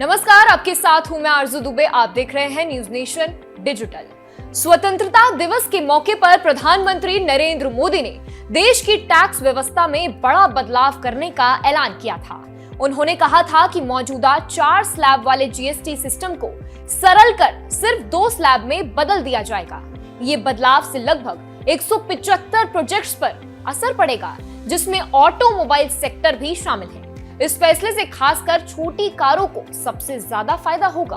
नमस्कार, आपके साथ हूं मैं आरजू दुबे। आप देख रहे हैं न्यूज नेशन डिजिटल। स्वतंत्रता दिवस के मौके पर प्रधानमंत्री नरेंद्र मोदी ने देश की टैक्स व्यवस्था में बड़ा बदलाव करने का ऐलान किया था। उन्होंने कहा था कि मौजूदा 4 स्लैब वाले जीएसटी सिस्टम को सरल कर सिर्फ 2 स्लैब में बदल दिया जाएगा। ये बदलाव से लगभग 175 प्रोजेक्ट्स पर असर पड़ेगा, जिसमें ऑटोमोबाइल सेक्टर भी शामिल है। इस फैसले से खासकर छोटी कारों को सबसे ज्यादा फायदा होगा।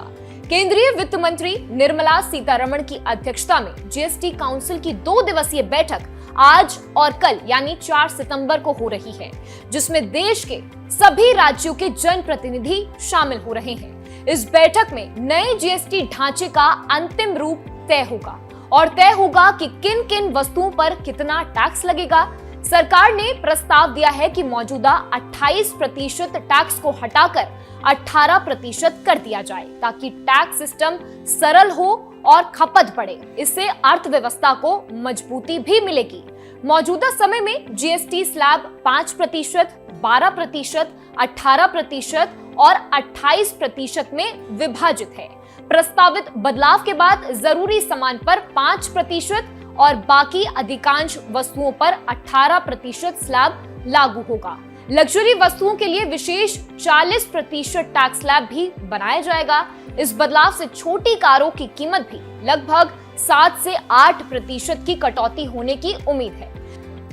केंद्रीय वित्त मंत्री निर्मला सीतारमण की अध्यक्षता में जीएसटी काउंसिल की 2 दिवसीय बैठक आज और कल यानी 4 सितंबर को हो रही है, जिसमें देश के सभी राज्यों के जनप्रतिनिधि शामिल हो रहे हैं। इस बैठक में नए जीएसटी ढांचे का अंतिम रूप तय होगा और तय होगा कि किन किन वस्तुओं पर कितना टैक्स लगेगा। सरकार ने प्रस्ताव दिया है कि मौजूदा 28% टैक्स को हटाकर 18% कर दिया जाए, ताकि टैक्स सिस्टम सरल हो और खपत बढ़े। इससे अर्थव्यवस्था को मजबूती भी मिलेगी। मौजूदा समय में जीएसटी स्लैब 5%, 12%, 18% और 28% में विभाजित है। प्रस्तावित बदलाव के बाद जरूरी सामान पर 5% और बाकी अधिकांश वस्तुओं पर 18% स्लैब लागू होगा। लग्जरी वस्तुओं के लिए विशेष 40% टैक्स स्लैब भी बनाया जाएगा। इस बदलाव से छोटी कारों की कीमत भी लगभग 7 से 8% की कटौती होने की उम्मीद है।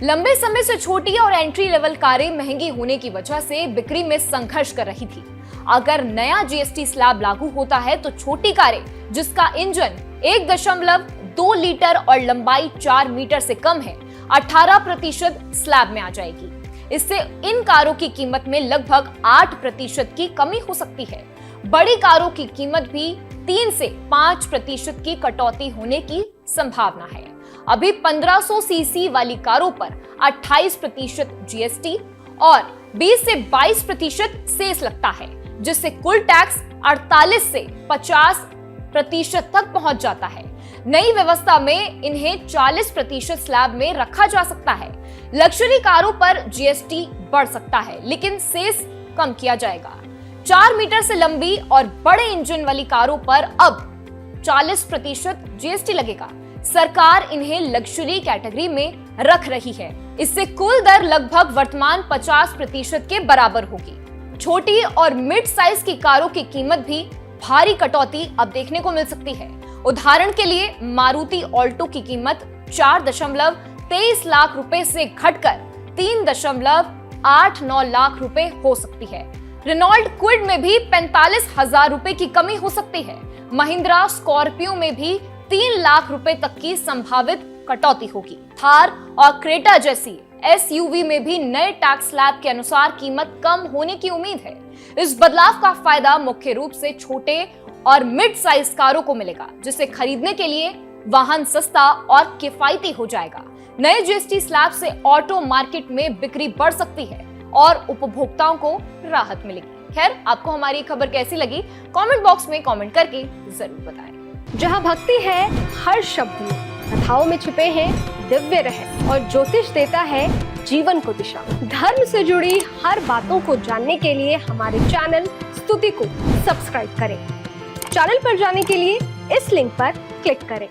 लंबे समय से छोटी और एंट्री लेवल कारें महंगी होने की वजह से बिक्री में संघर्ष कर रही थी। अगर नया जीएसटी स्लैब लागू होता है तो छोटी कारें जिसका इंजन 1.2 लीटर और लंबाई 4 मीटर से कम है 18% स्लैब में आ जाएगी। इससे इन कारों की कीमत में लगभग 8% की कमी हो सकती है। बड़ी कारों की कीमत भी 3 से 5% की कटौती होने की संभावना है। अभी 1500 सीसी वाली कारों पर 28% जीएसटी और 20 से 22% सेस लगता है, जिससे कुल टैक्स 48 से 50% तक पहुंच जाता है। नई व्यवस्था में इन्हें 40% स्लैब में रखा जा सकता है। लग्जरी कारों पर जीएसटी बढ़ सकता है, लेकिन सेस कम किया जाएगा। 4 मीटर से लंबी और बड़े इंजन वाली कारों पर अब 40% जीएसटी लगेगा। सरकार इन्हें लग्जरी कैटेगरी में रख रही है। इससे कुल दर लगभग वर्तमान 50% के बराबर होगी। छोटी और मिड साइज की कारों की कीमत भी भारी कटौती अब देखने को मिल सकती है। उदाहरण के लिए मारुति ऑल्टो की कीमत 4.23 लाख रुपए से घटकर 3.89 लाख रुपए हो सकती है। रेनॉल्ट क्विड में भी 45,000 रुपए की कमी हो सकती है। महिंद्रा स्कॉर्पियो में भी 3 लाख रुपए तक की संभावित कटौती होगी। थार और क्रेटा जैसी एसयूवी में भी नए टैक्स स्लैब के अनुसार कीमत कम होने की उम्मीद है। इस बदलाव का फायदा मुख्य रूप से छोटे और मिड साइज कारों को मिलेगा, जिसे खरीदने के लिए वाहन सस्ता और किफायती हो जाएगा। नए जीएसटी स्लैब से ऑटो मार्केट में बिक्री बढ़ सकती है और उपभोक्ताओं को राहत मिलेगी। खैर, आपको हमारी खबर कैसी लगी कमेंट बॉक्स में कमेंट करके जरूर बताएं। जहां भक्ति है हर शब्द में, कथाओं में छिपे हैं दिव्य रहस्य और ज्योतिष देता है जीवन को दिशा। धर्म से जुड़ी हर बातों को जानने के लिए हमारे चैनल स्तुति को सब्सक्राइब करें। चैनल पर जाने के लिए इस लिंक पर क्लिक करें।